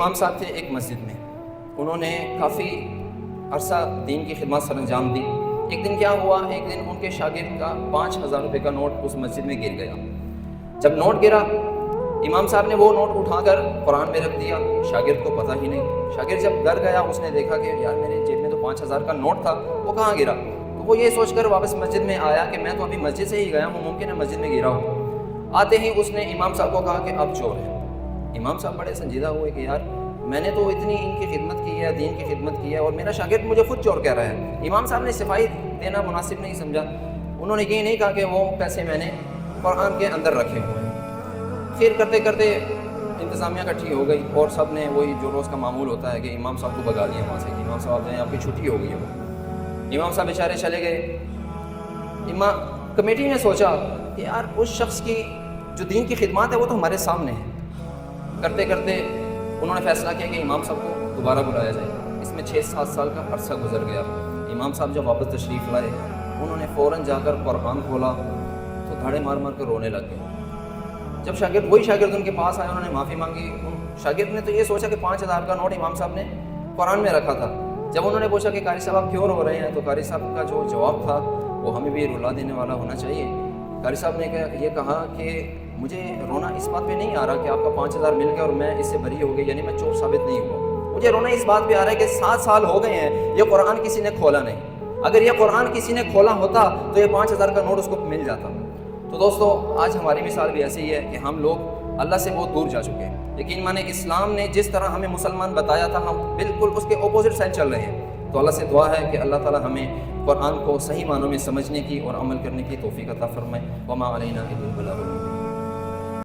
امام صاحب تھے ایک مسجد میں، انہوں نے کافی عرصہ دین کی خدمت سر انجام دی۔ ایک دن کیا ہوا، ایک دن ان کے شاگرد کا 5,000 روپے کا نوٹ اس مسجد میں گر گیا۔ جب نوٹ گرا، امام صاحب نے وہ نوٹ اٹھا کر قرآن میں رکھ دیا، شاگرد کو پتہ ہی نہیں۔ شاگرد جب گھر گیا، اس نے دیکھا کہ یار میرے جیب میں تو 5,000 کا نوٹ تھا، وہ کہاں گرا؟ تو وہ یہ سوچ کر واپس مسجد میں آیا کہ میں تو ابھی مسجد سے ہی گیا ہوں، ممکن ہے مسجد میں گرا ہو۔ آتے ہی اس نے امام صاحب کو کہا کہ اب چور ہے۔ امام صاحب بڑے سنجیدہ ہوئے کہ یار میں نے تو اتنی ان کی خدمت کی ہے، دین کی خدمت کی ہے، اور میرا شاگرد مجھے خود چور کہہ رہا ہے۔ امام صاحب نے صفائی دینا مناسب نہیں سمجھا، انہوں نے یہ نہیں کہا کہ وہ پیسے میں نے قرآن کے اندر رکھے ہوئے ہیں۔ پھر کرتے کرتے انتظامیہ اکٹھی ہو گئی اور سب نے وہی جو روز کا معمول ہوتا ہے کہ امام صاحب کو بگا لیا وہاں سے، امام صاحب نے آپ کی چھٹی ہو گئی ہے۔ امام صاحب بیچارے چلے گئے۔ کمیٹی نے سوچا کہ یار اس شخص کی جو دین کی خدمات ہے وہ تو ہمارے سامنے ہے۔ کرتے کرتے انہوں نے فیصلہ کیا کہ امام صاحب کو دوبارہ بلایا جائے۔ اس میں 6-7 سال کا عرصہ گزر گیا۔ امام صاحب جب واپس تشریف لائے، انہوں نے فوراً جا کر قرآن کھولا تو دھاڑے مار مار کر رونے لگ گئے۔ جب وہی شاگرد ان کے پاس آئے، انہوں نے معافی مانگی۔ شاگرد نے تو یہ سوچا کہ 5,000 کا نوٹ امام صاحب نے قرآن میں رکھا تھا۔ جب انہوں نے پوچھا کہ قاری صاحب آپ کیوں رو رہے ہیں، تو قاری صاحب کا جو جواب تھا وہ ہمیں بھی رلا دینے والا ہونا چاہیے۔ قاری صاحب نے یہ کہا کہ مجھے رونا اس بات پہ نہیں آ رہا کہ آپ کا 5,000 مل گیا اور میں اس سے بری ہو گئی، یعنی میں چور ثابت نہیں ہوا۔ مجھے رونا اس بات پہ آ رہا ہے کہ 7 سال ہو گئے ہیں، یہ قرآن کسی نے کھولا نہیں۔ اگر یہ قرآن کسی نے کھولا ہوتا تو یہ 5,000 کا نوٹ اس کو مل جاتا۔ تو دوستو، آج ہماری مثال بھی ایسی ہی ہے کہ ہم لوگ اللہ سے بہت دور جا چکے ہیں۔ یقین مانے اسلام نے جس طرح ہمیں مسلمان بتایا تھا، ہم بالکل اس کے اپوزٹ سائڈ چل رہے ہیں۔ تو اللہ سے دعا ہے کہ اللہ تعالی ہمیں قرآن کو صحیح معنوں میں سمجھنے کی اور عمل کرنے کی توفیق عطا فرمائے۔ وما علینا الا البلاغ المبین۔